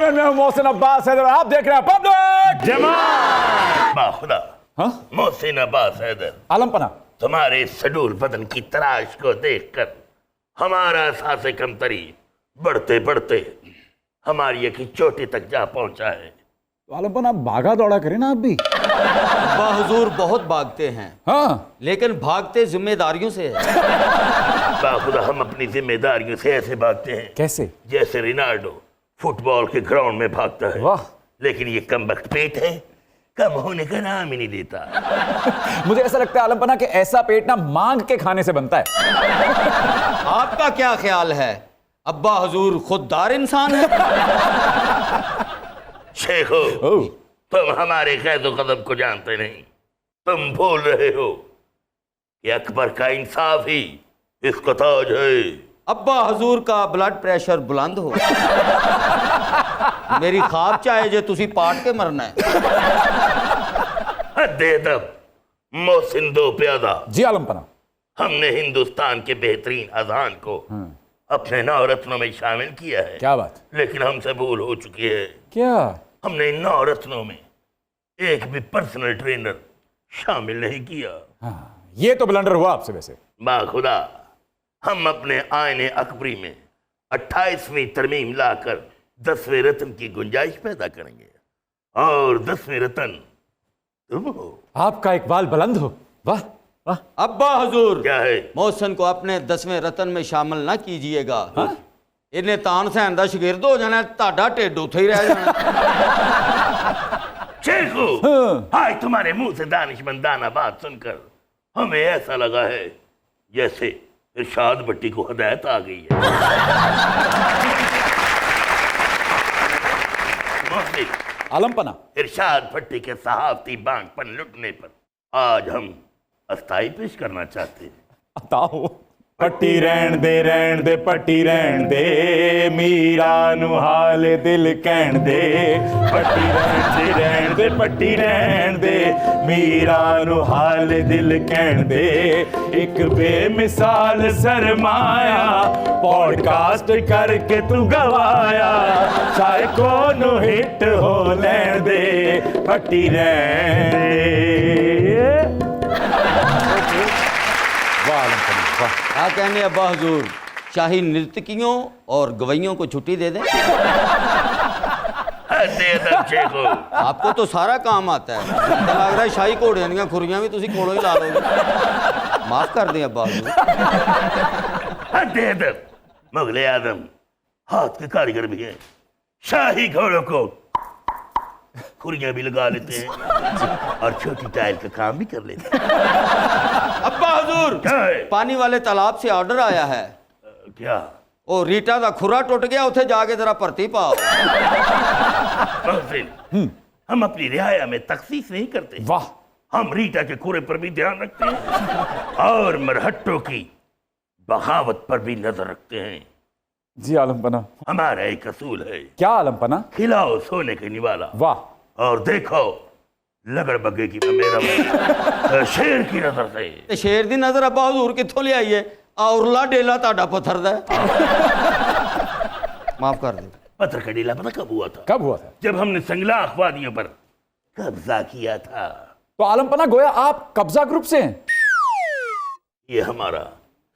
Entertainment में हूं मोहसिन अब्बास हैदर, आप देख रहे हैं पब्लिक जमात। बाखुदा हाँ? मोहसिन अब्बास हैदर, आलम पना, तुम्हारे सडूल बदन की तराश को देखकर हमारा सांसे कमतरी बढ़ते बढ़ते हमारी एक ही चोटी तक जा पहुंचा है। तो आलम पना भागा दौड़ा करें ना आप भी। अब्बा हुजूर बहुत भागते हैं, हाँ, लेकिन भागते जिम्मेदारियों से है। बाखुदा हम अपनी जिम्मेदारियों से ऐसे भागते हैं कैसे? जैसे रोनाल्डो फुटबॉल के ग्राउंड में भागता है। वाह, लेकिन ये कमबख्त पेट है, कम होने का नाम ही नहीं लेता। मुझे ऐसा लगता है आलम पना कि ऐसा पेट ना मांग के खाने से बनता है। आपका क्या ख्याल है, अब्बा हुजूर खुददार इंसान है? शेखो, ओह, तुम हमारे कैदो कदम को जानते नहीं। तुम भूल रहे हो कि अकबर का इंसाफ ही इसका ताज है। अब्बा हुजूर का ब्लड प्रेशर बुलंद हो, मेरी ख्वाब चाहे जे तुसी पाट के मरना है। दे दब मोहसिन दो प्यादा, जी आलम पना। हमने हिंदुस्तान के बेहतरीन अजान को अपने नवरत्नों में शामिल किया है। क्या बात? लेकिन हमसे भूल हो चुकी है। क्या? हमने इन नवरत्नों में एक भी पर्सनल ट्रेनर शामिल नहीं किया। हाँ, ये तो ब्लंडर हुआ आपसे वैसे। बाखुदा हम अपने आईने अकबरी में 28वीं तरमीम लाकर 10वें रत्न की गुंजाइश पैदा करेंगे, और 10वें रत्न तुम हो। आपका इकबाल बुलंद हो। वाह वाह। अब्बा हुजूर, क्या है? मोहसिन को अपने 10वें रतन में शामिल ना कीजिएगा। इन्हें तान सहन का शगिर्द हो जाना, ताड़ा ढिड उत्थे ही रह जाना। शेखू, आज तुम्हारे मुंह से दानिशमंदाना बात सुनकर हमें ऐसा लगा है जैसे इरशाद भट्टी को हदायत आ गई है। मोहसिन, आलम पना, इरशाद भट्टी के सहाफती बांगपन लुटने पर आज हम अस्थाई पेश करना चाहते हैं। बताओ। पट्टी रहन दे पट्टी रहन दे, मीरा नु हाल दिल कहन दे। पट्टी रहन दे पट्टी रहन दे, मीरा नु हाल दिल कहन दे। एक बेमिसाल सरमाया पॉडकास्ट करके तू गवाया, चाहे कौन हिट हो लैन दे, पट्टी रहन दे। वाह आलम पना, वाह। क्या कहने अब्बा हुजूर, शाही नर्तकियों और गवैयों को छुट्टी दे दें? दे दब शेखू, आपको तो सारा काम आता है, तो लग रहा है शाही घोड़ियां दी खुरियां भी तुसी कोलों ही ला लोगे। माफ कर दें अब्बा हुजूर। दे दब मुगले आदम हाथ के कारीगर भी हैं, शाही घोड़ों को खुरियां भी लगा लेते हैं और छोटी टाइल का काम भी कर लेते हैं। अब्बा हुजूर, क्या है? पानी वाले तालाब से ऑर्डर आया है। क्या? ओ रीटा का खुरा टूट गया, उथे जाके जरा भर्ती पाओ। मोहसिन, हम अपनी रियाया में तखसीस नहीं करते। वाह। हम रीटा के खुरे पर भी ध्यान रखते हैं और मरहट्टों की बगावत पर भी नजर रखते हैं। जी आलम पना। हमारा एक असूल है, क्या आलम पना? खिलाओ सोने के निवाला, वाह। और देखो लगड़ बग्गे की मेरा शेर की नजर से। ते शेर दी नजर अब्बा हुजूर कित्थों ले आइए? औरला डेला ताड़ा पत्थर दा। माफ कर दे। पत्थर का डेला पता कब हुआ था? कब हुआ था? जब हमने संगलाख वादियों पर कब्जा किया था। तो आलम पना गोया आप कब्जा ग्रुप से हैं? ये हमारा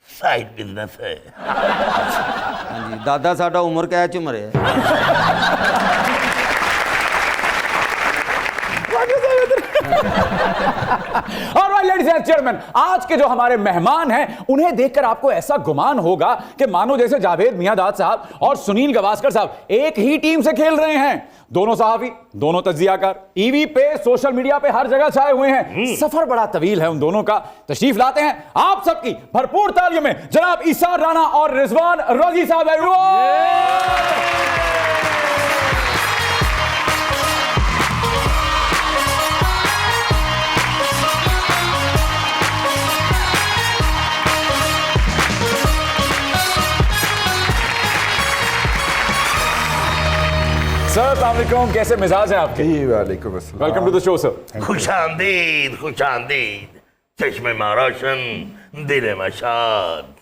साइड बिजनेस है। हाँ जी, दादा साडा उम्र कैच उम्र है। ऑलराइट लेडीज एंड जेंटलमैन, आज के जो हमारे मेहमान हैं उन्हें देखकर आपको ऐसा गुमान होगा कि मानो जैसे जावेद मियांदाद साहब और सुनील गावस्कर साहब एक ही टीम से खेल रहे हैं। दोनों सहाफी, दोनों तज्जियाकार, टीवी पे, सोशल मीडिया पे हर जगह छाए हुए हैं। सफर बड़ा तवील है उन दोनों का। तशरीफ लाते हैं आप सबकी भरपूर तालियों में जनाब ईसार राना और रिजवान रजी साहब। सर अस्सलाम वालेकुम, कैसे मिजाज हैं आपके? जी वालेकुम अस्सलाम। Welcome to the show sir. खुश आमदीद, खुश आमदीद। चश्मे मारोशन, दिल मशाद।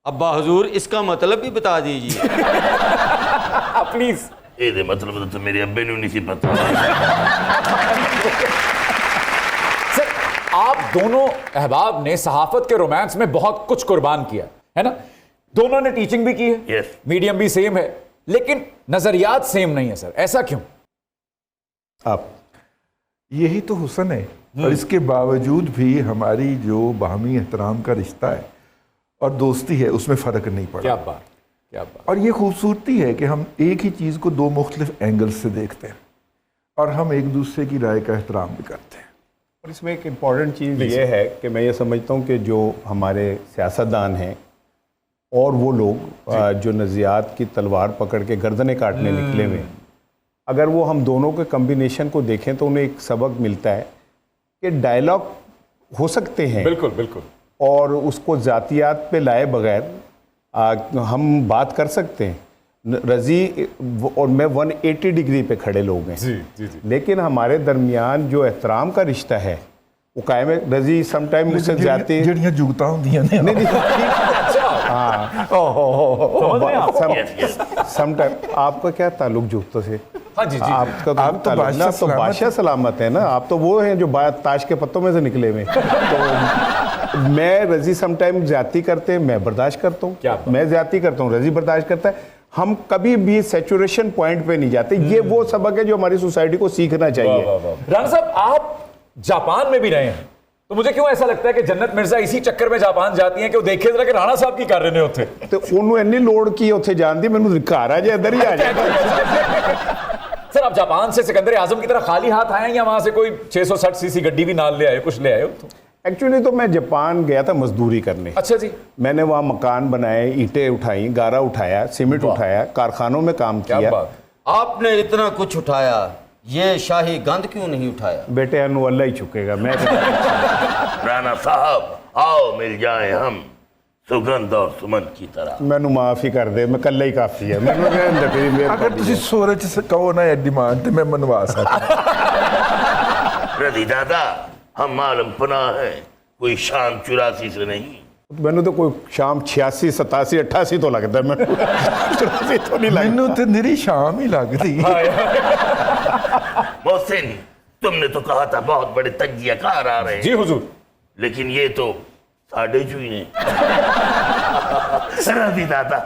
अब्बा हुजूर, इसका मतलब भी बता दीजिए। प्लीज। ये मतलब तो मेरे अब्बे नहीं सी पता। सर आप दोनों अहबाब ने सहाफत के रोमांस में बहुत कुछ कुर्बान किया है ना, दोनों ने टीचिंग भी की है, Yes. मीडियम भी सेम है, लेकिन नजरियात सेम नहीं है सर, ऐसा क्यों? आप यही तो हुस्न है। और इसके बावजूद भी हमारी जो बाहमी एहतराम का रिश्ता है और दोस्ती है उसमें फ़र्क नहीं पड़ा। क्या बात, क्या बात। और ये खूबसूरती है कि हम एक ही चीज़ को दो मुख्तलिफ एंगल्स से देखते हैं और हम एक दूसरे की राय का एहतराम भी करते हैं। और इसमें एक इम्पॉर्टेंट चीज़ ये है कि मैं ये समझता हूँ कि जो हमारे सियासतदान हैं और वो लोग जो नज़रियात की तलवार पकड़ के गर्दनें काटने निकले हुए हैं, अगर वो हम दोनों के कम्बिनेशन को देखें तो उन्हें एक सबक मिलता है कि डायलॉग हो सकते हैं बिल्कुल बिल्कुल, और उसको ज़ातियात पे लाए बगैर हम बात कर सकते हैं। रज़ी और मैं 180 डिग्री पे खड़े लोग हैं जी जी जी। लेकिन हमारे दरमियान जो एहतराम का रिश्ता है वो कायम है। रज़ी समटाइम मुझसे जाते जड़ियाँ जुगता होंदियां ने। नहीं समटाइम आपका क्या ताल्लुक जुगतों से? हाँ जी जी। आपका आप तो ताल्लुक ना, आप तो बादशाह बादशाह सलामत है ना, आप तो वो हैं जो ताश के पत्तों में से निकले हुए। तो मैं रज़ी समटाइम ज्यादती करते हैं, मैं बर्दाश्त करता क्या हूँ, बात। मैं ज्यादती करता हूँ, रज़ी बर्दाश्त करता है। हम कभी भी सैचुरेशन पॉइंट पे नहीं जाते। ये वो सबक है जो हमारी सोसाइटी को सीखना चाहिए। राणा साहब आप जापान में भी रहे हैं, तो मुझे क्यों ऐसा लगता है कि जन्नत मिर्जा इसी चक्कर में जापान जाती हैं कि वो देखे जरा कि राणा साहब की कर रहे होते। तो उन्होंने इन्नी लोड़ की उत्थे जान दी, मैंने घर आ जाए इधर ही आ जाए। सर आप जापान से सिकंदर आजम की तरह खाली हाथ आए या वहां से कोई 660 सीसी गड्डी भी नाल ले आए, कुछ ले आए हो? एक्चुअली तो मैं जापान गया था मजदूरी करने। अच्छा जी। मैंने वहाँ मकान बनाए, ईंटें उठाई, गारा उठाया, सीमेंट उठाया, कारखानों में काम क्या किया। बात। आपने इतना कुछ उठाया, ये शाही गंद क्यों नहीं उठाया? बेटे अनु अल्लाह ही चुकेगा। मैं राणा साहब आओ मिल जाए हम सुगंध और सुमन की तरह। मैनू माफ ही कर दे, मैं कल्ला ही काफी है। मैनू रहने दे तेरी अगर मेहरबानी तुसी है। सूरज से कहो ना डिमांड तो मैं मनवा सकता। रज़ी दादा हम मालूम पना है, कोई शाम 84 से नहीं। मैनू तो कोई शाम 86, 87, 88 तो लगता है। मैनू 84 तो नहीं लगता। मैनू तो निरी शाम ही लगती। मोहसिन तुमने तो कहा था बहुत बड़े तजियाकार आ रहे हैं, जी हुजूर। लेकिन ये तो साढ़े चुई ने। रज़ी दादा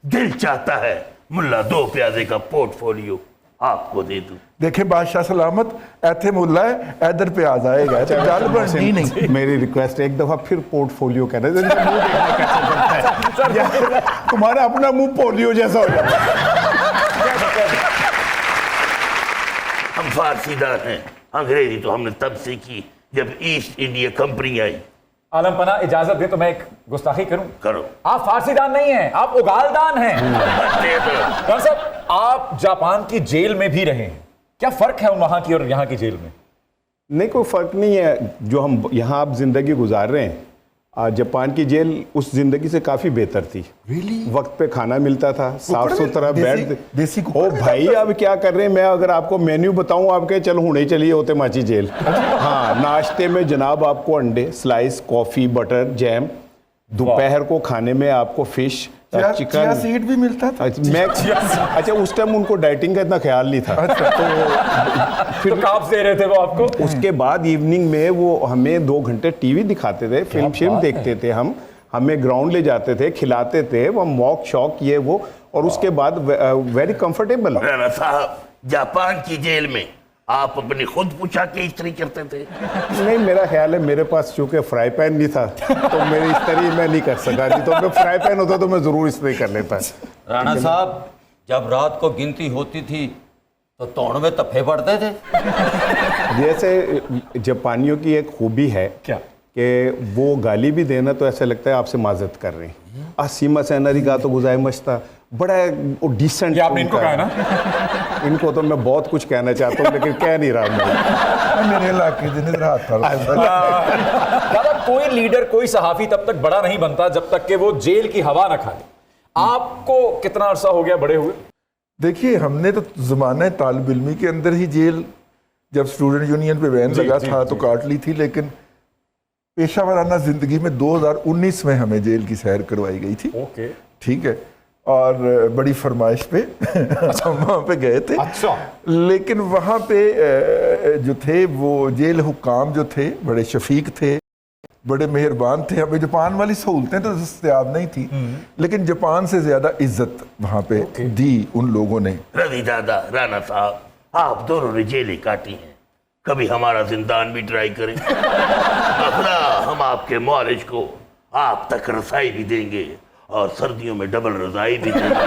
दिल चाहता है मुल्ला 2 प्याजे का पोर्टफोलियो आपको दे दूं। देखे बादशाह सलामत ऐथे मुल्ला है, इधर पे आ जाएगा तो गल बननी नहीं। मेरी रिक्वेस्ट है, एक दफा फिर पोर्टफोलियो कहना है। इनका मुंह देखना कैसे बनता है। तुम्हारा अपना मुंह पोलियो जैसा हो जाता है। हम फारसीदार हैं, अंग्रेजी तो हमने तब सीखी जब ईस्ट इंडिया कंपनी आई। आलम पना इजाजत दे तो मैं एक गुस्ताखी करूं। करो। आप फारसीदान नहीं हैं, आप उगालदान हैं। दे दो। राणा साहब आप जापान की जेल में भी रहे हैं, क्या फर्क है वहां की और यहाँ की जेल में? नहीं कोई फ़र्क नहीं है। जो हम यहाँ आप ज़िंदगी गुजार रहे हैं, जापान की जेल उस ज़िंदगी से काफ़ी बेहतर थी। वक्त पे खाना मिलता था, साफ सुथरा बेड। देसी ओ भाई अब क्या कर रहे हैं, मैं अगर आपको मेन्यू बताऊं आप कहे चलो हुणे चलिए होते माची जेल। हाँ नाश्ते में जनाब आपको अंडे, स्लाइस, कॉफ़ी, बटर, जैम। दोपहर को खाने में आपको फिश, चिया चिकन। सीड भी मिलता था। मैं अच्छा उस टाइम उनको डाइटिंग का इतना ख्याल नहीं था। तो काप्स दे रहे थे वो आपको? उसके बाद इवनिंग में वो हमें 2 घंटे टीवी दिखाते थे, फिल्म देखते थे, हम हमें ग्राउंड ले जाते थे, खिलाते थे, वो मॉक शॉक ये वो। और उसके बाद वेरी कंफर्टेबल। राणा साहब जापान की जेल में आप अपनी खुद पूछा के इस्त्री करते थे? नहीं मेरा ख्याल है मेरे पास चूंकि फ्राई पैन नहीं था तो मेरी इस्त्री मैं नहीं कर सका। नहीं तो मैं फ्राई पैन होता तो मैं ज़रूर इस्त्री कर लेता। राणा साहब जब रात को गिनती होती थी तो तोड़ में तफे पड़ते थे। जैसे जापानियों की एक खूबी है क्या? कि वो गाली भी देना तो ऐसा लगता है आपसे माजरत कर रहे हैं। सीमा सेनरी का तो गुजाय मचता बड़ा डिसेंट। ये आपने इनको कहा ना? इनको तो मैं बहुत कुछ कहना चाहता हूँ लेकिन कह नहीं रहा मैं। मेरे इलाके दिन इधर हाथ था। दादा कोई लीडर कोई सहाफी तब तक बड़ा नहीं बनता जब तक कि वो जेल की हवा ना खाए। आपको कितना अरसा हो गया बड़े हुए? देखिए हमने तो ज़माना तालिब इल्मी के अंदर ही जेल, जब स्टूडेंट यूनियन पे बैन लगा था तो काट ली थी, लेकिन पेशा वराना ज़िंदगी में 2019 में हमें जेल की सैर करवाई गई थी। ओके। ठीक है। और बड़ी फरमाइश पे हम वहाँ पे गए थे। अच्छा। लेकिन वहाँ पे जो थे वो जेल हुक्काम जो थे बड़े शफीक थे, बड़े मेहरबान थे। हमें जापान वाली सहूलतें तो दस्तयाब नहीं थी, लेकिन जापान से ज्यादा इज्जत वहाँ पे दी उन लोगों ने। रवि दादा, राणा साहब, आप दोनों ने जेलें काटी हैं, कभी हमारा जिंदान भी ट्राई करें। अपना हम आपके मॉलेज को आप तक रसाई भी देंगे और सर्दियों में डबल रजाई भी देंगे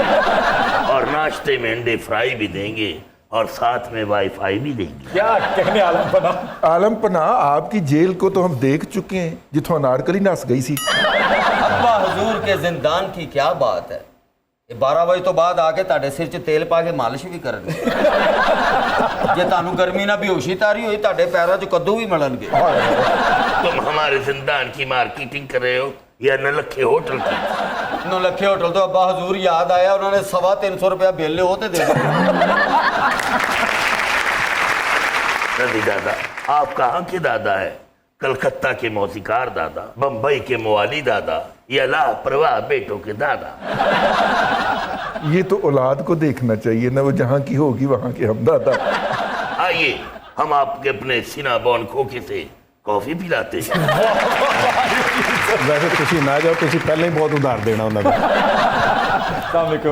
और नाश्ते में अंडे फ्राई भी देंगे और साथ में वाईफाई भी देंगे। क्या कहने आलम पना। आलम पना, आपकी जेल को तो हम देख चुके हैं जिथों अनारकली नस गई सी। अब्बा हुजूर के जिंदान की क्या बात है, ये 12 बजे तो बाद आके ਤੁਹਾਡੇ ਸਿਰ 'ਚ ਤੇਲ ਪਾ ਕੇ ਮਾਲਿਸ਼ ਵੀ ਕਰਨਗੇ। ਜੇ ਤੁਹਾਨੂੰ ਗਰਮੀ ਨਾਲ ਬੇਹੋਸ਼ੀ ਤਾਰੀ ਹੋਈ ਤੁਹਾਡੇ ਪੈਰਾਂ 'ਚ ਕੱਦੂ ਵੀ ਮਿਲਣਗੇ। तुम हमारे जिंदान की मार्केटिंग कर रहे हो या नलखे होटल की? नौलखे होटल तो अब्बा हुजूर याद आया, उन्होंने 325 रुपया बिल होते दे दिया। रवि दादा, आप कहाँ के दादा है? कलकत्ता के मौसीकार दादा, बम्बई के मवाली दादा या लापरवाह बेटों के दादा? ये तो औलाद को देखना चाहिए ना, वो जहाँ की होगी वहाँ के हम दादा। आइए हम आपके अपने सिनाबॉन खोखे से कॉफी पिलाते हैं। वैसे तुसी ना जाओ, तुसी पहले ही बहुत उधार देना उन्होंने।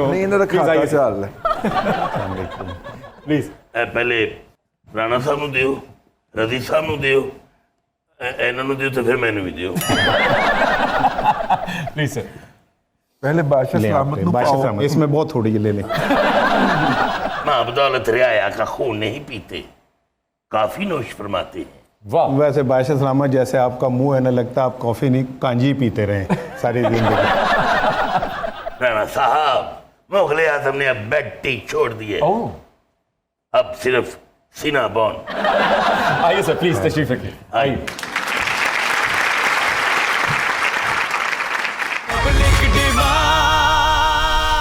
नहीं, इन्होंने खाता चाल है। प्लीज पहले राणा साहब ਨੂੰ ਦਿਓ, रवि साहब ਨੂੰ ਦਿਓ, ਇਹਨਾਂ ਨੂੰ ਦਿਓ ਤੇ ਫਿਰ ਮੈਨੂੰ ਵੀ ਦਿਓ। Please sir. पहले बादशाह ले सलामत आपके, नु बादशाह पाओ। सलामत, इसमें बहुत थोड़ी ले लें। माँ बदौलत रियाया का खून नहीं पीते, काफी नोश फरमाते हैं। वाह। वैसे बादशाह सलामत, जैसे आपका मुंह है ना, लगता आप कॉफी नहीं कांजी पीते रहे सारी जिंदगी। राणा साहब, मुगले आजम ने अब बेड टी छोड़ दिए, ओह अब सिर्फ सिनाबॉन। आइए सर, प्लीज तशरीफ रखिए। आइए।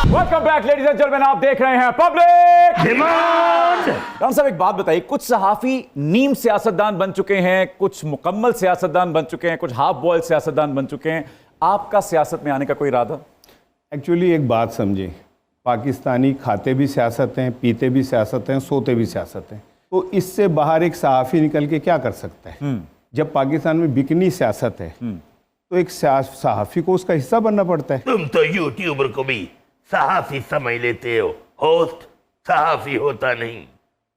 Welcome back ladies and gentleman, आप देख रहे हैं पब्लिक डिमांड। राम साहब, एक बात बताइए, कुछ सहाफी नीम सियासतदान बन चुके हैं, कुछ मुकम्मल सियासतदान बन चुके हैं, कुछ हाफ बॉयल सियासतदान बन चुके हैं। आपका सियासत में आने का कोई इरादा? एक्चुअली एक बात समझें, पाकिस्तानी खाते भी सियासत हैं, पीते भी सियासत हैं, सोते भी सियासत हैं। तो इससे बाहर एक सहाफ़ी निकल के क्या कर सकता है? जब पाकिस्तान में बिकनी सियासत है तो एक सहाफ़ी को उसका हिस्सा बनना पड़ता है। तुम तो यूट्यूबर को भी सहाफी समझ लेते हो। होस्ट सहाफी होता नहीं,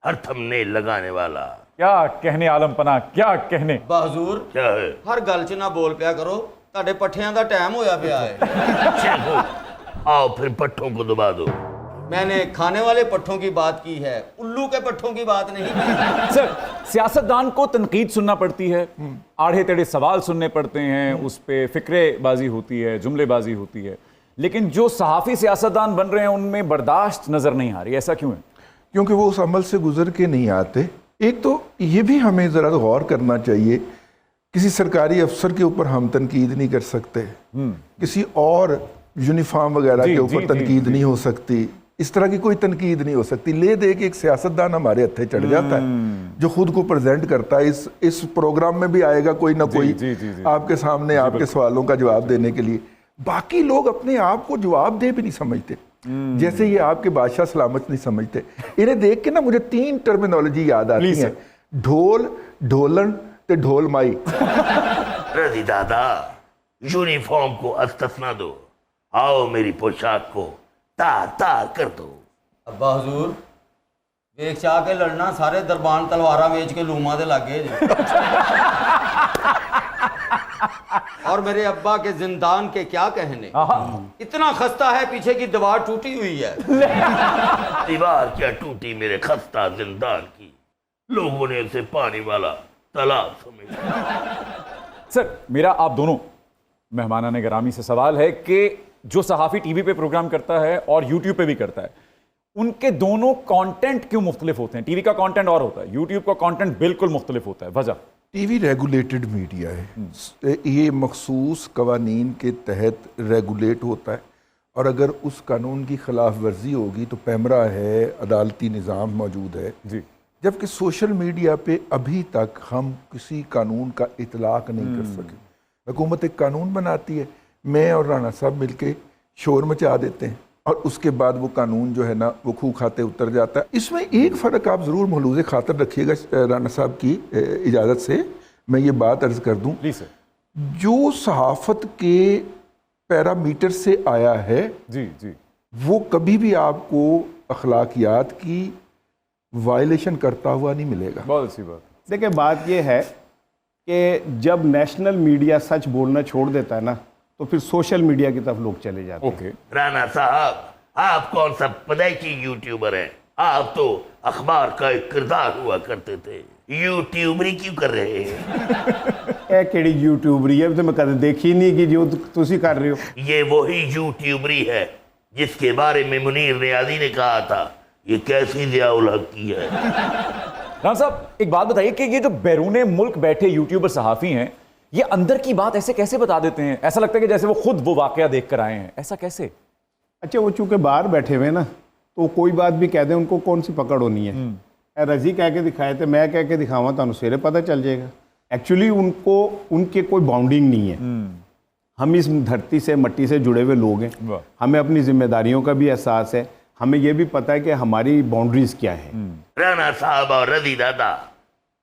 हर थंबनेल लगाने वाला। क्या कहने आलम पना, क्या कहने। अब्बा हुजूर क्या है? हर गल 'ਚ ना बोल पिया करो, ਤੁਹਾਡੇ ਪੱਠਿਆਂ ਦਾ ਟਾਈਮ ਹੋਇਆ ਪਿਆ है। चलो, आओ फिर पट्टों को दबा दो। मैंने खाने वाले पट्ठों की बात की है, उल्लू के पट्ठों की बात नहीं की। सर, सियासतदान को तनकीद सुनना पड़ती है, आड़े टेढ़े सवाल सुनने पड़ते हैं, उस पे फिक्रेबाजी होती है, जुमलेबाजी होती है, लेकिन जो सहाफ़ी सियासतदान बन रहे हैं उनमें बर्दाश्त नजर नहीं आ रही। ऐसा क्यों है? क्योंकि वो उस अमल से गुजर के नहीं आते। एक तो ये भी हमें ज़रा गौर करना चाहिए, किसी सरकारी अफसर के ऊपर हम तनकीद नहीं कर सकते, किसी और यूनिफॉर्म वगैरह जी, के ऊपर जी, तनकीद जी। नहीं हो सकती, इस तरह की कोई तनकीद नहीं हो सकती। ले दे के एक सियासतदान हमारे हत्थे चढ़ जाता है जो खुद को प्रेजेंट करता है। इस प्रोग्राम में भी आएगा कोई ना कोई जी, जी, जी। आपके सामने आपके सवालों का जवाब देने के लिए। बाकी लोग अपने आप को जवाब दे भी नहीं समझते, जैसे ये आपके बादशाह सलामत नहीं समझते। इन्हें देख के ना मुझे 3 टर्मिनोलॉजी याद आती Please, है, ढोल, ढोलन ते ढोल माई। रजी दादा, यूनिफॉर्म को अस्तना दो, आओ मेरी पोशाक को तार तार कर दो। अब्बा हुजूर वेख चाह के लड़ना, सारे दरबान तलवारा वेच के लूमा दे लागे जी। और मेरे अब्बा के जिंदान के क्या कहने, इतना खस्ता है, पीछे की दीवार टूटी हुई है। दीवार क्या टूटी मेरे खस्ता जिंदान की, लोगों ने उसे पानी वाला तालाब समझा। सर, मेरा आप दोनों मेहमानाने गिरामी से सवाल है कि जो सहाफ़ी टीवी पे प्रोग्राम करता है और यूट्यूब पे भी करता है, उनके दोनों कंटेंट क्यों मुख्तलिफ होते हैं? टीवी का कंटेंट और होता है, यूट्यूब का कंटेंट बिल्कुल मुख्तलिफ होता है, वजह? टीवी रेगुलेटेड मीडिया है, ये मखसूस कवानीन के तहत रेगुलेट होता है, और अगर उस कानून की खिलाफ वर्जी होगी तो पैमरा है, अदालती निज़ाम मौजूद है जी। जबकि सोशल मीडिया पे अभी तक हम किसी कानून का इतलाक नहीं कर सके। हुकूमत एक कानून बनाती है, मैं और राणा साहब मिलके शोर मचा देते हैं, और उसके बाद वो कानून जो है ना वो खूह खाते उतर जाता है। इसमें एक फ़र्क आप ज़रूर मलूज़ खातर रखिएगा राना साहब की इजाज़त से मैं ये बात अर्ज़ कर दूं, प्लीज सर। जो सहाफ़त के पैरामीटर से आया है जी जी। वो कभी भी आपको अखलाकियात की वायलेशन करता हुआ नहीं मिलेगा। बहुत अच्छी बात। देखिए बात ये है कि जब नेशनल मीडिया सच बोलना छोड़ देता है ना तो फिर सोशल मीडिया की तरफ लोग चले जाते हैं। ओके। राणा साहब, आप कौन सा पैदाइशी यूट्यूबर हैं? आप तो अखबार का एक किरदार हुआ करते थे, यूट्यूबरी क्यों कर रहे हैं? ए केड़ी यूट्यूबरी है तो मैं कदे देखी नहीं कि जो तुसी कर रहे हो। ये वही यूट्यूबरी है जिसके बारे में मुनीर नियाज़ी ने कहा था ये कैसी ज़ियाउल हक की है। राम साहब एक बात बताइए कि ये जो बैरूने मुल्क बैठे यूट्यूबर सहाफ़ी हैं ये अंदर की बात ऐसे कैसे बता देते हैं? ऐसा लगता है कि जैसे वो खुद वो वाकया देख कर आए हैं, ऐसा कैसे? अच्छा वो चूंकि बाहर बैठे हुए ना तो कोई बात भी कह दें उनको कौन सी पकड़ होनी है। रजी कह के दिखाए थे, मैं कह के दिखावा तो सवेरे पता चल जाएगा। एक्चुअली उनको उनके कोई बाउंडिंग नहीं है। हम इस धरती से मट्टी से जुड़े हुए लोग हैं, हमें अपनी जिम्मेदारियों का भी एहसास है, हमें यह भी पता है कि हमारी बाउंड्रीज क्या है। राणा साहब और रजी दादा,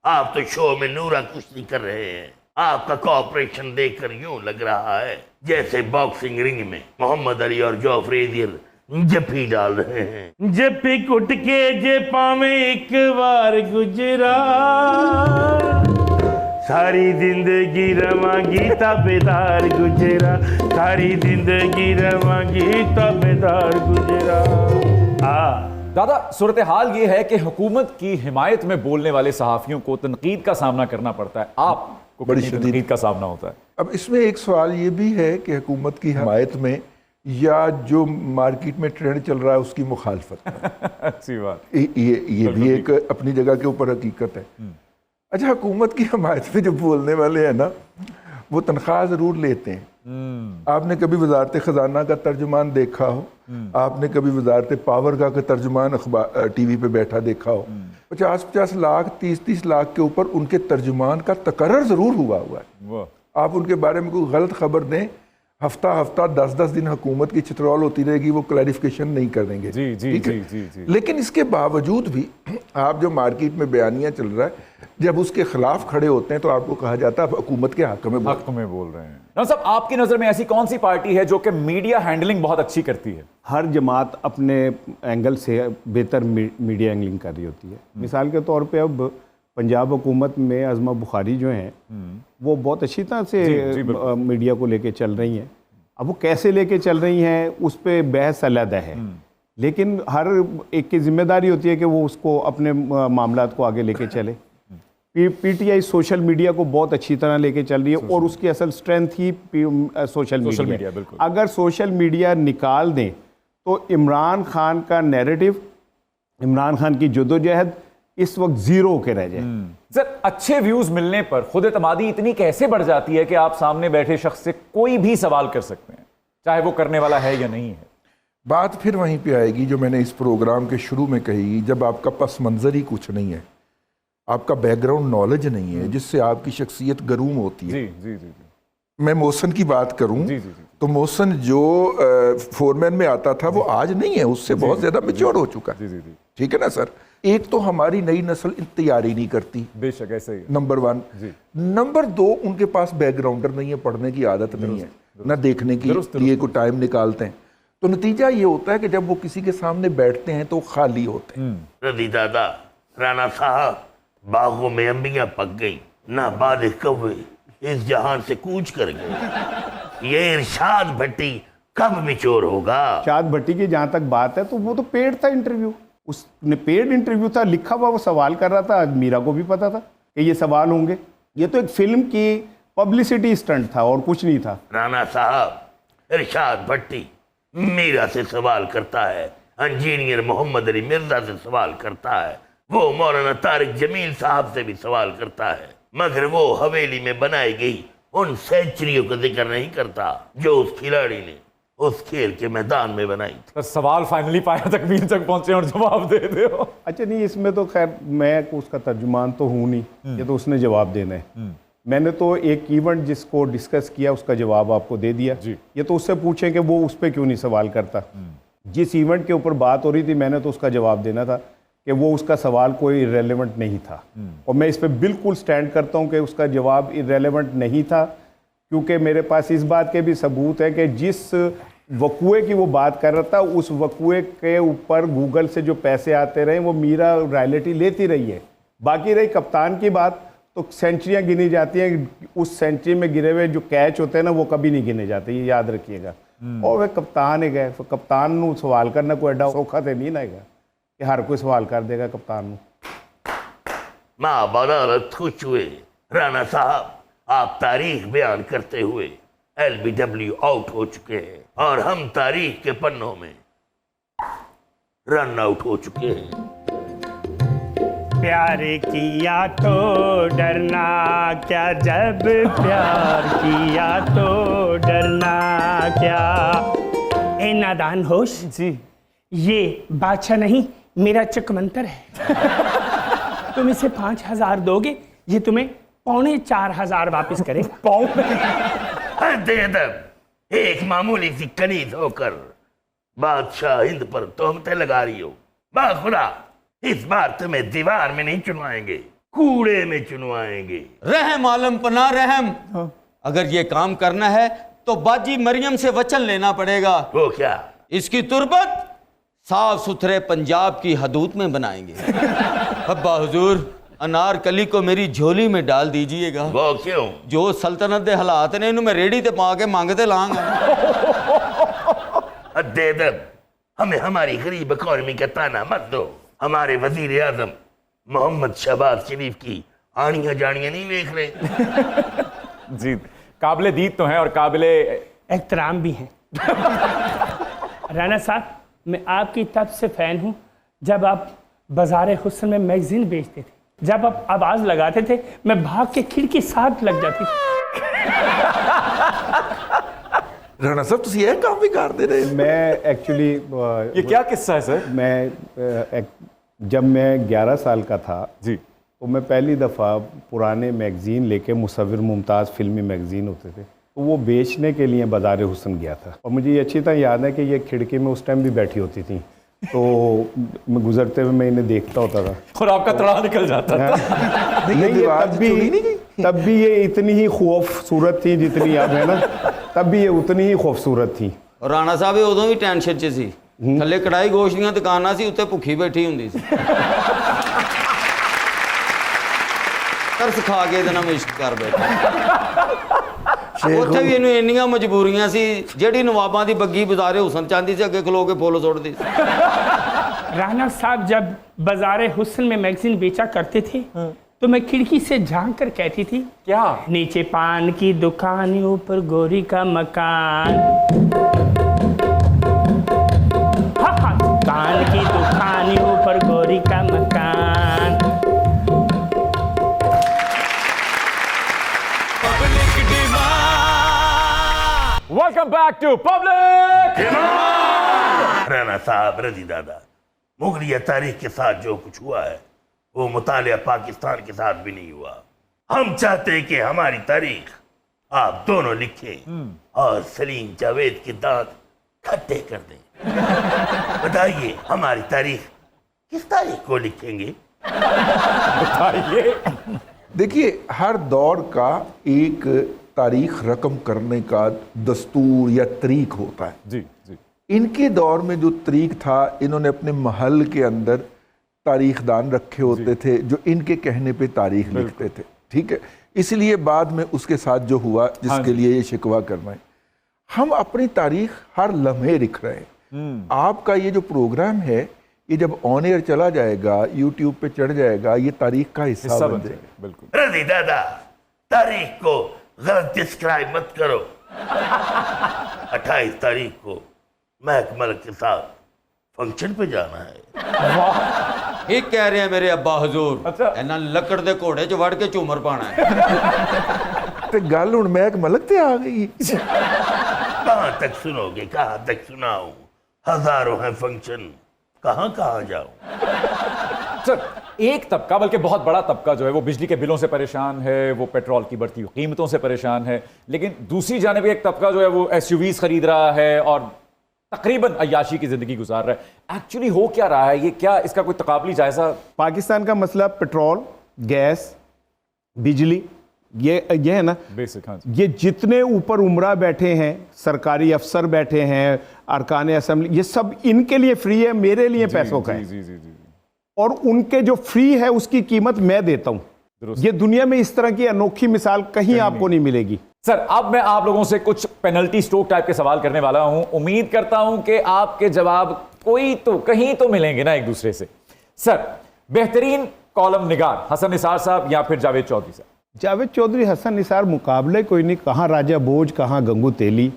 आप तो शो में नूरा कुश्ती कर रहे हैं। आपका कॉपरेशन देखकर यूं लग रहा है जैसे बॉक्सिंग रिंग में मोहम्मद अली और जोफ्रेजियर जफ्फी डाल रहे हैं। जफ्फी कुट के जे पावे एक बार गुजरा, सारी जिंदगी रवांगी ताबेदार गुजरा, सारी जिंदगी रवांगी ताबेदार गुजरा। दादा सूरत हाल ये है कि हुकूमत की हिमायत में बोलने वाले सहाफ़ियों को तनकीद का सामना करना पड़ता है, आपको बड़ी कितनी शदीद तनकीद का सामना होता है? अब इसमें एक सवाल ये भी है कि हुकूमत की हिमायत में या जो मार्केट में ट्रेंड चल रहा है उसकी मुखालफत में। अच्छी बात। ये भी एक अपनी जगह के ऊपर हकीकत है। अच्छा, हुकूमत की हिमायत में जो बोलने वाले हैं ना वो तनख्वाह ज़रूर लेते हैं। आपने कभी वजारत ख़जाना का तर्जुमान देखा हो, आपने कभी वजारत पावर का तर्जुमान अखबार टीवी पे बैठा देखा हो? 50-50 लाख 30-30 लाख के ऊपर उनके तर्जुमान का तकर्रर ज़रूर हुआ है। आप उनके बारे में कोई गलत खबर दें, हफ्ता हफ्ता 10-10 दिन हुकूमत की चित्रौल होती रहेगी, वो क्लैरिफिकेशन नहीं कर देंगे। जी जी ठीक है? जी जी। लेकिन इसके बावजूद भी आप जो मार्केट में बयानियां चल रहा है, जब उसके खिलाफ खड़े होते हैं तो आपको कहा जाता है हुकूमत के हक में बोल रहे हैं। राम साहब आपकी नजर में ऐसी कौन सी पार्टी है जो कि मीडिया हैंडलिंग बहुत अच्छी करती है? हर जमात अपने एंगल से बेहतर मीडिया एंगलिंग कर रही होती है। मिसाल के तौर पे अब पंजाब हुकूमत में अज़मा बुखारी जो हैं वो बहुत अच्छी तरह से मीडिया को लेके चल रही हैं। अब वो कैसे लेके चल रही हैं उस पर बहस अलहदा है, लेकिन हर एक की जिम्मेदारी होती है कि वो उसको अपने मामलात को आगे लेके चले। पीटीआई सोशल मीडिया को बहुत अच्छी तरह लेके चल रही है और उसकी असल स्ट्रेंथ ही सोशल मीडिया है। अगर सोशल मीडिया निकाल दें तो इमरान खान का नैरेटिव, इमरान खान की जद्दोजहद इस वक्त जीरो होके रह जाए। सर अच्छे व्यूज मिलने पर खुद एतमादी इतनी कैसे बढ़ जाती है कि आप सामने बैठे शख्स से कोई भी सवाल कर सकते हैं, चाहे वो करने वाला है या नहीं है? बात फिर वहीं पे आएगी जो मैंने इस प्रोग्राम के शुरू में कही, जब आपका पस मंजर ही कुछ नहीं है, आपका बैकग्राउंड नॉलेज नहीं है जिससे आपकी शख्सियत गरूम होती है। जी जी जी। मैं मोहसन की बात करूं तो मोहसन जो फोरमैन में आता था वो आज नहीं है, उससे बहुत ज्यादा मैच्योर हो चुका है। ठीक है ना सर? एक तो हमारी नई नस्ल तैयारी नहीं करती, बेशक ऐसे ही, नंबर 1। नंबर 2, उनके पास बैकग्राउंडर नहीं है, पढ़ने की आदत नहीं है, ना देखने की लिए को टाइम निकालते हैं। तो नतीजा ये होता है कि जब वो किसी के सामने बैठते हैं तो खाली होते हैं। रजी दादा, राणा साहब, बागों में अंबियां पक गई, ना बाद कव्वे इस जहान से कूच कर गए। ये इरशाद भट्टी कब मिचोर होगा? इरशाद भट्टी की जहां तक बात है तो वो तो पेड था इंटरव्यू, उसने पेड इंटरव्यू था, लिखा हुआ वो सवाल कर रहा था। मीरा को भी पता था कि ये सवाल होंगे। ये तो एक फिल्म की पब्लिसिटी स्टंट था और कुछ नहीं था। राणा साहब, इरशाद भट्टी मीरा से सवाल करता है, इंजीनियर मोहम्मद अली मिर्जा से सवाल करता है, वो मौलाना तारिक जमील साहब से भी सवाल करता है, मगर वो हवेली में बनाई गई उन सेंचुरियों का जिक्र नहीं करता जो उस खिलाड़ी ने उस खेल के मैदान में बनाई थी। तो सवाल फाइनली पाया तकमील तक पहुंचे और जवाब दे दे हो। अच्छा नहीं, इसमें तो खैर मैं उसका तर्जुमान तो हूँ नहीं, ये तो उसने जवाब देना है। मैंने तो एक इवेंट जिसको डिस्कस किया उसका जवाब आपको दे दिया। ये तो उससे पूछें कि वो उस पर क्यों नहीं सवाल करता। जिस इवेंट के ऊपर बात हो रही थी मैंने तो उसका जवाब देना था कि वो उसका सवाल कोई इरेलेवेंट नहीं था। और मैं इस पे बिल्कुल स्टैंड करता हूँ कि उसका जवाब इरेलेवेंट नहीं था, क्योंकि मेरे पास इस बात के भी सबूत है कि जिस वकूए की वो बात कर रहा था उस वकूए के ऊपर गूगल से जो पैसे आते रहे वो मीरा रॉयल्टी लेती रही है। बाकी रही कप्तान की बात, तो सेंचुरियाँ गिनी जाती हैं, उस सेंचुरी में गिरे हुए जो कैच होते हैं ना वो कभी नहीं गिने जाते, ये याद रखिएगा। और वह कप्तान है गए, कप्तान नू सवाल करना कोई एडा सौखा तो नहीं ना है कि हर कोई सवाल कर देगा कप्तान नू। माँ बदौलत खुश हुए राणा साहब, आप तारीख बयान करते हुए LBW आउट हो चुके हैं और हम तारीख के पन्नों में रन आउट हो चुके हैं। प्यार किया तो डरना क्या, जब प्यार किया तो डरना क्या। ए नादान होश जी, ये बादशाह नहीं मेरा चकमंतर है। तुम इसे 5,000 दोगे, ये तुम्हें 4,500 वापस करेगा। दे दब, एक मामूली सी कनीज होकर बादशाह हिंद पर तोहमतें लगा रही हो। बाखुदा, इस बार तुम्हें दीवार में नहीं चुनवाएंगे, कूड़े में चुनवाएंगे। रहम आलम पना रहम, अगर ये काम करना है तो बाजी मरियम से वचन लेना पड़ेगा। वो क्या? इसकी तुरबत साफ सुथरे पंजाब की हदूद में बनाएंगे। अब्बा हुजूर, अनारकली को मेरी झोली में डाल दीजिएगा। वो क्यों? जो सल्तनत दे हालात ने इन्हों मैं रेडी ते पा के मांगते लांगा। दे दब, हमें हमारी गरीब इकॉनमी का ताना मत दो। हमारे वजीर आजम मोहम्मद शहबाज शरीफ की आनियां जानियां नहीं देख रहे। जी, काबिले दीद तो हैं और काबिले एहतराम भी हैं। राणा साहब, मैं आपकी तब से फैन हूँ जब आप बाजार हुस्न में मैगजीन बेचते थे। जब आप आवाज लगाते थे मैं भाग के खिड़की साथ लग जाती थी। राणा साहब तुम यह काम भी करते रहे। मैं एक्चुअली ये क्या किस्सा है सर? जब मैं 11 साल का था जी, तो मैं पहली दफ़ा पुराने मैगज़ीन लेके मुसव्विर मुमताज़ फिल्मी मैगज़ीन होते थे तो वो बेचने के लिए बाज़ार हुस्न गया था। और मुझे ये अच्छी तरह याद है कि ये खिड़की में उस टाइम भी बैठी होती थी, तो मैं गुजरते हुए मैं इन्हें देखता होता था और आपका तड़ा निकल जाता था। नहीं, ये तब भी ये इतनी ही खूबसूरत थी जितनी अब है ना, तब भी ये उतनी ही खूबसूरत थी। और राणा साहब उदों भी टेंशन च सी, थल्ले कढ़ाई गोश्त ਦੀਆਂ ਦੁਕਾਨਾਂ ਸੀ, ਉੱਤੇ ਭੁੱਖੀ ਬੈਠੀ ਹੁੰਦੀ ਸੀ। ਤਰਸ ਖਾ ਕੇ ਇਹਦੇ ਨਾਲ ਇਸ਼ਕ ਕਰ ਬੈਠਾ। ਉੱਥੇ ਵੀ ਇਹਨੂੰ ਇੰਨੀਆਂ ਮਜਬੂਰੀਆਂ ਸੀ, ਜਿਹੜੀ ਨਵਾਬਾਂ ਦੀ ਬੱਗੀ ਬਾਜ਼ਾਰੇ ਹੁਸਨ ਚਾਹੁੰਦੀ ਸੀ, ਅੱਗੇ ਖਲੋ ਕੇ ਫੁੱਲ ਸੁੱਟਦੀ ਸੀ। राणा साहब जब बाजार हुस्न में मैगजीन बेचा करते थे तो मैं खिड़की से झांक कर कहती थी, क्या? नीचे पान की दुकान, ऊपर गोरी का मकान। हाँ, पान की दुकान, ऊपर गोरी का मकान। Welcome back to public. Rana साहब, रजी दादा, मुगलिया तारीख के साथ जो कुछ हुआ है वो मुतालिया पाकिस्तान के साथ भी नहीं हुआ। हम चाहते हैं कि हमारी तारीख आप दोनों लिखें और सलीम जावेद के दांत खट्टे कर दें। बताइए, हमारी तारीख किस तारीख को लिखेंगे? बताइए। देखिए, हर दौर का एक तारीख रकम करने का दस्तूर या तरीक होता है। जी जी, इनके दौर में जो तरीक था, इन्होंने अपने महल के अंदर तारीखदान रखे होते थे जो इनके कहने पे तारीख लिखते थे। ठीक है, इसलिए बाद में उसके साथ जो हुआ, जिसके लिए ये शिकवा करना है, हम अपनी तारीख हर लम्हे लिख रहे हैं। आपका ये जो प्रोग्राम है, ये जब ऑन एयर चला जाएगा, यूट्यूब पे चढ़ जाएगा, ये तारीख का हिस्सा बन जाएगा। बिल्कुल। रजी दादा, तारीख को गलत डिस्क्राइब मत करो। 28 तारीख को महक मलिक के साथ फंक्शन पे जाना है। ठीक कह रहे हैं मेरे अब्बा हुजूर। अच्छा। ਇਹਨਾਂ ਲੱਕੜ ਦੇ ਘੋੜੇ 'ਚ ਵੜ ਕੇ ਝੂਮਰ ਪਾਣਾ ਹੈ। तो गल हुण महक मलिक ते आ गई। कहाँ तक सुनोगे, कहाँ तक सुनाऊं? हजारों हैं फंक्शन, कहाँ कहाँ जाऊं? सर, एक तबका, बल्कि बहुत बड़ा तबका जो है वो बिजली के बिलों से परेशान है, वो पेट्रोल की बढ़ती हुई कीमतों से परेशान है, लेकिन दूसरी जानिब एक तबका जो है वो SUVs खरीद रहा है और तकरीबन अय्याशी की जिंदगी गुजार रहा है। एक्चुअली हो क्या रहा है ये, क्या इसका कोई तकाबली जायजा? पाकिस्तान का मसला पेट्रोल, गैस, बिजली, ये है ना बेसिक। हाँ जी। ये जितने ऊपर उमरा बैठे हैं, सरकारी अफसर बैठे हैं, अरकान असम्बली, ये सब इनके लिए फ्री है, मेरे लिए पैसों का है। जी जी जी। और उनके जो फ्री है उसकी कीमत मैं देता हूं। ये दुनिया में इस तरह की अनोखी मिसाल कहीं आपको नहीं मिलेगी। सर अब मैं आप लोगों से कुछ पेनल्टी स्ट्रोक टाइप के सवाल करने वाला हूं। उम्मीद करता हूं कि आपके जवाब कोई तो कहीं तो मिलेंगे ना एक दूसरे से। सर बेहतरीन कॉलम निगार हसन निसार साहब या फिर जावेद चौधरी साहब? जावेद चौधरी हसन निसार मुकाबले कोई नहीं, कहाँ राजा बोझ कहाँ गंगू तेली।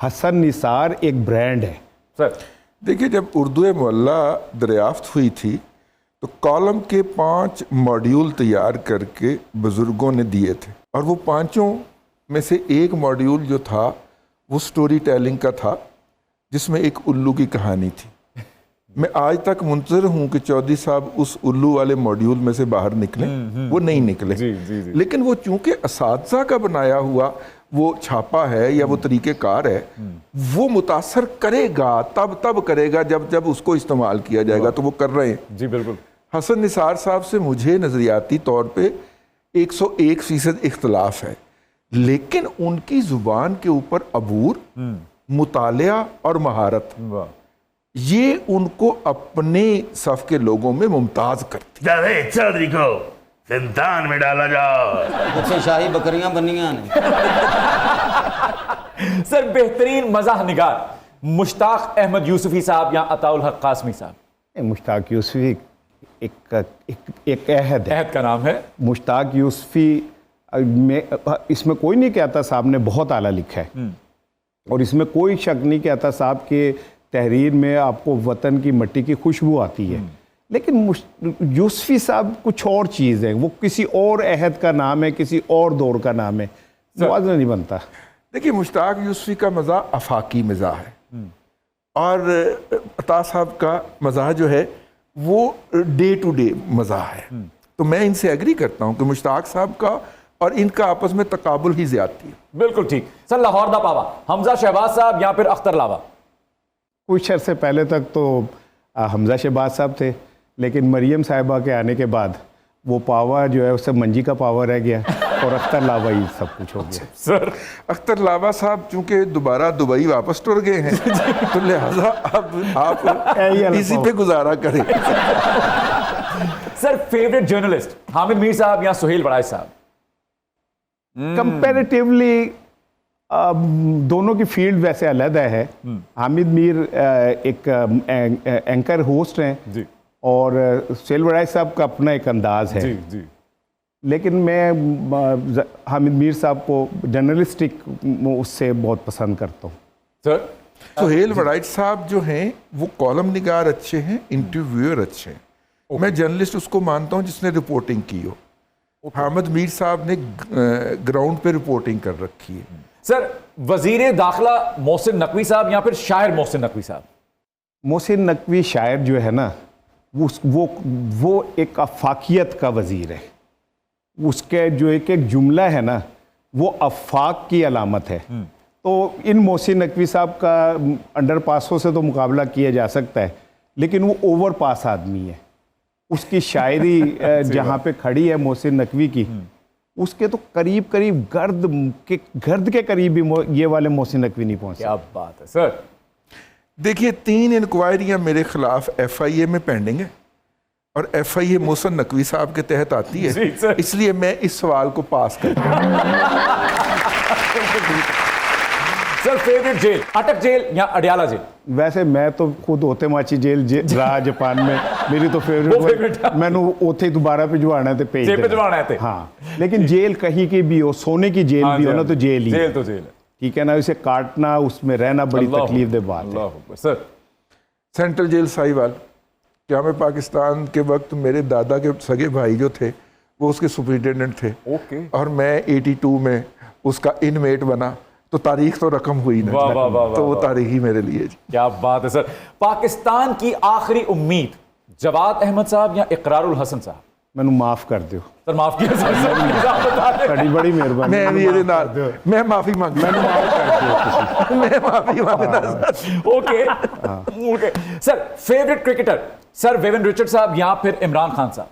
हसन निसार एक ब्रांड है। सर देखिए, जब उर्दू मोहल्ला दरियाफ्त हुई थी तो कॉलम के 5 मॉड्यूल तैयार करके बुजुर्गों ने दिए थे, और वो 5 में से एक मॉड्यूल जो था वो स्टोरी टेलिंग का था, जिसमें एक उल्लू की कहानी थी। मैं आज तक मुंतज़िर हूं कि चौधरी साहब उस उल्लू वाले मॉड्यूल में से बाहर निकले। वो नहीं निकले। जी, जी, जी। लेकिन वो चूंकि असातिज़ा का बनाया हुआ वो छापा है या वो तरीक़ेकार है, वो मुतासर करेगा, तब करेगा जब उसको इस्तेमाल किया जाएगा। तो वो कर रहे हैं। जी बिल्कुल। हसन निसार साहब से मुझे नज़रियाती तौर पे 101% इख्तलाफ है, लेकिन उनकी ज़ुबान के ऊपर अबूर, मुतालिया और महारत, वाह। ये उनको अपने सफ़ के लोगों में मुमताज़ करती। जावेद चौधरी को जिंदान में डाला जाओ। पीछे शाही बकरियां बनियां ने। सर बेहतरीन मज़ाह निगार मुश्ताक अहमद यूसुफी साहब या अताउल हक कासमी साहब? मुश्ताक यूसुफी एक अहद है। अहद का नाम है। मुश्ताक यूसुफी में इसमें कोई नहीं कहता साहब ने बहुत आला लिखा है, और इसमें कोई शक नहीं कहता साहब के तहरीर में आपको वतन की मिट्टी की खुशबू आती है। लेकिन यूसुफी साहब कुछ और चीज़ है, वो किसी और अहद का नाम है, किसी और दौर का नाम है, मुआवजा नहीं बनता। देखिए, मुश्ताक यूसुफी का मज़ाह अफाकी मज़ाह है, और अता साहब का मज़ाह जो है वो डे टू डे मज़ाह है। तो मैं इनसे एग्री करता हूँ कि मुश्ताक साहब का और इनका आपस में तकाबुल ही ज़्यादती है। बिल्कुल ठीक। सर लाहौर दा पावा हमजा शहबाज साहब या फिर अख्तर लावा? कुछ अरसे पहले तक तो हमजा शहबाज साहब थे, लेकिन मरियम साहिबा के आने के बाद वो पावा जो है उससे मंजी का पावा रह गया, और अख्तर लावा ही सब कुछ हो गया। सर अख्तर लावा साहब चूंकि दोबारा दुबई वापस टुर गए हैं, तो लिहाजा अब आप इसी पे गुजारा करें। Sir favourite journalist Hamid Mir साहब या सुहेल बड़ाई साहब? कंपैरेटिवली दोनों की फील्ड वैसे अलग है। हामिद मीर एक एंकर होस्ट हैं जी, और सुहेल बड़ाई साहब का अपना एक अंदाज है। जी जी। लेकिन मैं हामिद मीर साहब को जर्नलिस्टिक उससे बहुत पसंद करता हूँ। सर सुहेल वड़ाइट साहब जो हैं वो कॉलम निगार अच्छे हैं, इंटरव्यूअर अच्छे हैं। मैं जर्नलिस्ट उसको मानता हूँ जिसने रिपोर्टिंग की हो। हामिद मीर साहब ने ग्राउंड पे रिपोर्टिंग कर रखी है। सर वजीर दाखिला मोहसिन नकवी साहब या फिर शायर मोहसिन नकवी साहब? मोहसिन नकवी शायर जो है ना, वो एक अफाकियत का वजीर है। उसके जो एक जुमला है ना, वो अफाक की अलामत है। तो इन मोहसिन नकवी साहब का अंडर पासों से तो मुकाबला किया जा सकता है, लेकिन वो ओवर पास आदमी है। उसकी शायरी जहाँ पे खड़ी है मोहसिन नकवी की, उसके तो करीब करीब गर्द के करीब भी ये वाले मोहसिन नकवी नहीं पहुंचे। क्या बात है सर। देखिए, 3 इंक्वायरियां मेरे खिलाफ FIA में पेंडिंग है, और FIA मोहसिन नकवी साहब के तहत आती जी, है, सर। इसलिए मैं इस सवाल को पास करता सर फेवरेट जेल अटक जेल या अडियाला जेल? वैसे मैं तो खुद होते माची जेल रहा जापान में, मेरी तो वो favorite फेवरेट है। मैंने उथे दोबारा भिजवाना है तो भेज जेल देना। भिजवाना है ते। हाँ, लेकिन जेल कहीं की भी हो, सोने की जेल हाँ भी जी, हो ना, हाँ तो जी। जेल ही है। जेल तो जेल है। ठीक है ना, उसे काटना, उसमें रहना बड़ी अल्लाह तकलीफ दे बात अल्लाह है। अकबर। Sir central jail Sahiwal. क्या मैं पाकिस्तान के वक्त मेरे दादा के सगे भाई जो थे वो उसके सुपरिटेंडेंट थे, ओके। और मैं 82 में उसका इनमेट बना, तो तारीख तो रकम हुई ना, वाह, वाह, वाह, तो वो वाह। तारीख ही मेरे लिए जी। क्या बात है सर। पाकिस्तान की आखिरी उम्मीद जवाद अहमद साहब या इकरारुल हसन साहब? मैनू माफ कर दियो। सर माफ किया सर, प्लीज आप बता दें। ਤੁਹਾਡੀ ਬੜੀ ਮਿਹਰਬਾਨੀ। मैं भी ਇਹਦੇ ਨਾਲ मैं माफी मांगता ਮੈਨੂੰ ਮਾਫ ਕਰ ਦਿਓ ਤੁਸੀਂ। मैं माफी मांगता okay okay sir, favourite cricketer sir woven Richard साहब या फिर इमरान खान साहब?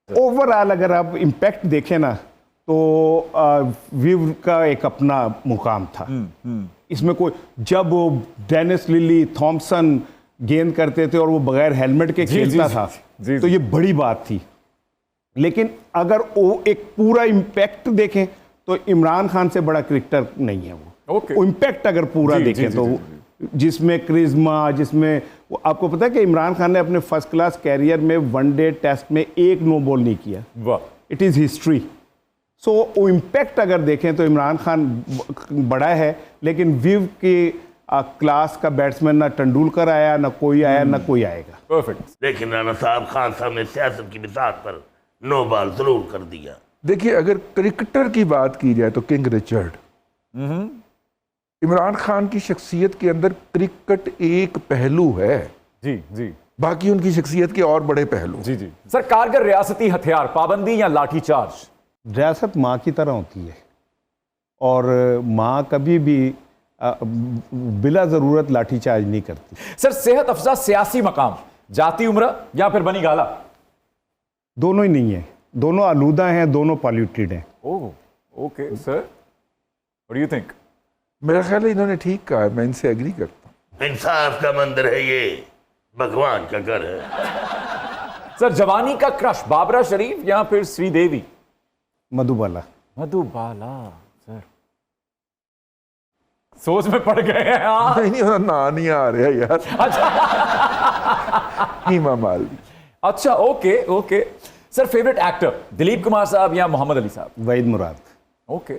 ओवरऑल अगर आप इम्पैक्ट देखें ना तो विव का एक अपना मुकाम था। इसमें कोई जब वो डेनिस लिली थॉमसन गेंद करते थे और वो बगैर हेलमेट के जी, खेलता जी, था जी, तो ये बड़ी बात थी। लेकिन अगर वो एक पूरा इम्पैक्ट देखें तो इमरान खान से बड़ा क्रिकेटर नहीं है वो। ओके। वो इम्पैक्ट अगर पूरा जी, जी, देखें जी, तो जी, जिसमें क्रिज्मा, जिसमें आपको पता है कि इमरान खान ने अपने फर्स्ट क्लास कैरियर में वनडे टेस्ट में एक नो बॉल नहीं किया। वाह, इट इज़ हिस्ट्री। सो वो इम्पैक्ट अगर देखें तो इमरान खान बड़ा है, लेकिन विव के क्लास का बैट्समैन ना तेंदुलकर आया, ना कोई आया, ना कोई आएगा। परफेक्ट। लेकिन राणा साहब, खान साहब ने सियासत की बिसात पर नो बॉल जरूर कर दिया। देखिए, अगर क्रिकेटर की बात की जाए तो किंग रिचर्ड। इमरान खान की शख्सियत के अंदर क्रिकेट एक पहलू है, जी जी बाकी उनकी शख्सियत के और बड़े पहलू। जी जी सर, कारगर रियासती हथियार पाबंदी या लाठीचार्ज? रियासत माँ की तरह होती है और माँ कभी भी बिला ज़रूरत लाठीचार्ज नहीं करती। सर, सेहत अफजा सियासी मकाम जाती उम्र या फिर बनी गाला? दोनों ही नहीं है, दोनों आलूदा हैं, दोनों पॉल्यूटेड हैं। Oh okay sir, what do you think? मेरा ख्याल है इन्होंने ठीक कहा है, मैं इनसे एग्री करता हूँ। इंसाफ का मंदिर है ये, भगवान का घर है। सर, जवानी का क्रश बाबरा शरीफ या फिर श्रीदेवी? मधुबाला। मधुबाला। सर सोच में पड़ गए हैं आप। नहीं उन्होंने ना नहीं आ रहा यार। हीमा मालवी। अच्छा okay okay sir, favourite actor Dilip Kumar साहब या मोहम्मद अली साहब? वहीद मुराद। ओके,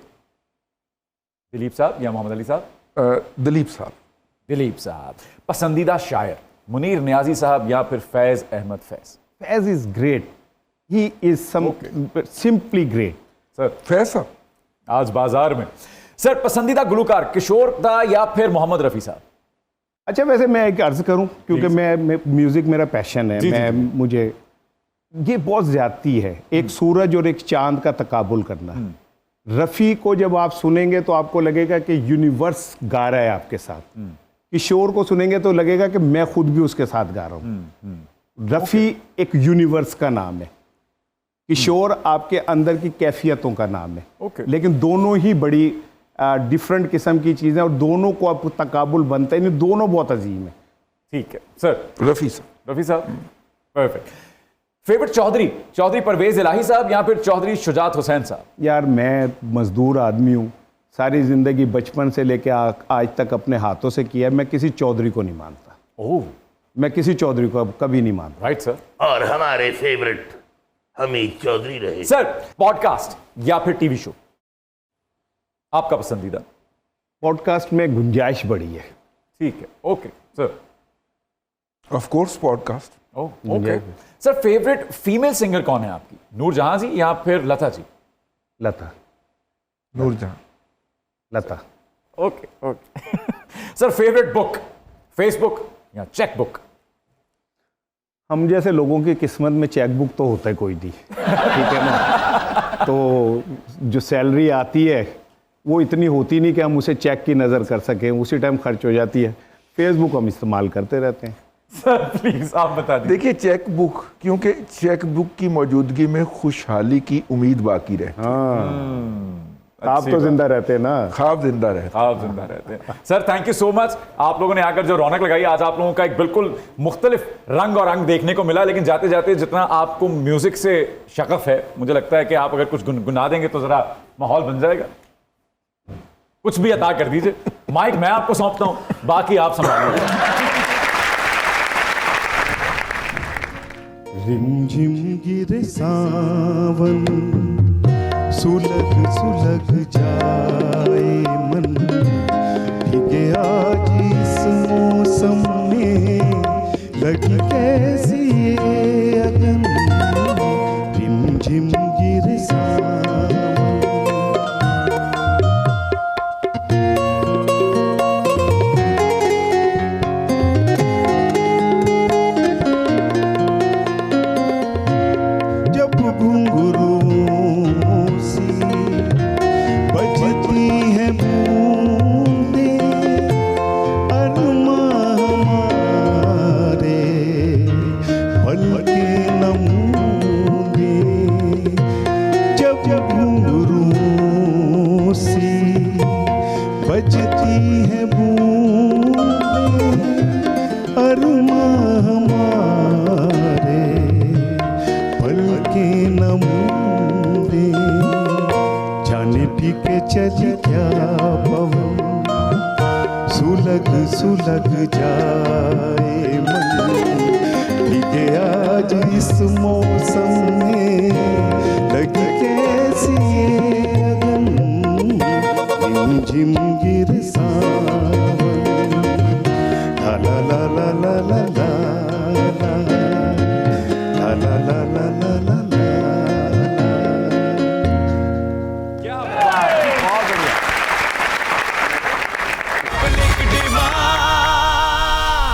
दिलीप साहब या मोहम्मद अली साहब? दिलीप साहब। दिलीप साहब। पसंदीदा शायर मुनीर नियाजी साहब या फिर Faiz Ahmed Faiz? Faiz is great, he is simply great. Sir फैसा। आज बाजार में। सर, पसंदीदा गुलकार किशोर दा या फिर मोहम्मद रफी साहब? अच्छा, वैसे मैं एक अर्ज करूं क्योंकि मैं म्यूजिक मेरा पैशन है। जी, मैं जी। मुझे ये बहुत ज्यादती है एक सूरज और एक चांद का तकाबुल करना। रफ़ी को जब आप सुनेंगे तो आपको लगेगा कि यूनिवर्स गा रहा है आपके साथ। किशोर को सुनेंगे तो लगेगा कि मैं खुद भी उसके साथ गा रहा हूँ। रफ़ी एक यूनिवर्स का नाम है, किशोर आपके अंदर की कैफियतों का नाम है। ओके। लेकिन दोनों ही बड़ी डिफरेंट किस्म की चीज़ें और दोनों को आप तकाबुल बनता है, इन दोनों बहुत अजीम है। ठीक है सर। रफी साहब। रफी साहब, परफेक्ट। फेवरेट चौधरी परवेज इलाही साहब या फिर चौधरी शुजात हुसैन साहब? यार, मैं मजदूर आदमी हूँ, सारी ज़िंदगी बचपन से लेकर आज तक अपने हाथों से किया है। मैं किसी चौधरी को नहीं मानता। ओह, मैं किसी चौधरी को कभी नहीं मानता। Right sir. और हमारे फेवरेट हमीद चौधरी रहे। सर, पॉडकास्ट या फिर टीवी शो आपका पसंदीदा? पॉडकास्ट में गुंजाइश बड़ी है। ठीक है, okay sir. Of course podcast. Okay sir, favourite female singer कौन है आपकी? नूरजहां जी या फिर Lata ji? Lata. Noorjahan. Lata. Okay okay sir, favourite book Facebook या चेक बुक? हम जैसे लोगों की किस्मत में चेक बुक तो होता है कोई नहीं, ठीक है ना। तो जो सैलरी आती है वो इतनी होती नहीं कि हम उसे चेक की नज़र कर सकें, उसी टाइम खर्च हो जाती है। फेसबुक हम इस्तेमाल करते रहते हैं। सर प्लीज आप बता दीजिए। देखिए, चेक बुक, क्योंकि चेक बुक की मौजूदगी में खुशहाली की उम्मीद बाकी रहती है। आप तो जिंदा रहते हैं ना। ख्वाब जिंदा रहता आप जिंदा रहते हैं। Sir thank you so much, आप लोगों ने आकर जो रौनक लगाई। आज आप लोगों का एक बिल्कुल मुख्तलिफ रंग और अंग देखने को मिला, लेकिन जाते जाते जितना आपको म्यूजिक से शगफ है, मुझे लगता है कि आप अगर कुछ गुनगुना देंगे तो जरा माहौल बन जाएगा। कुछ भी अता कर दीजिए। माइक मैं आपको सौंपता हूं, बाकी आप संभालिए। रिमझिम गिरे सावन, सुलग सुलग जाए मन, भीगे आज इस मौसम में, लगी कैसी ये अगन। रिमझिम गिरे सावन। जब जब घुंघरूं सी बजती है बूंदें, अरमां हमारे पलकें न मूंदे, जाने पी के चली क्या पवन, सुलग सुलग जाए मन, भीगे आज इस मौसम में, लगी कैसी ये अगन, झिम झिम गिर सावन, ला ला ला ला ला ला।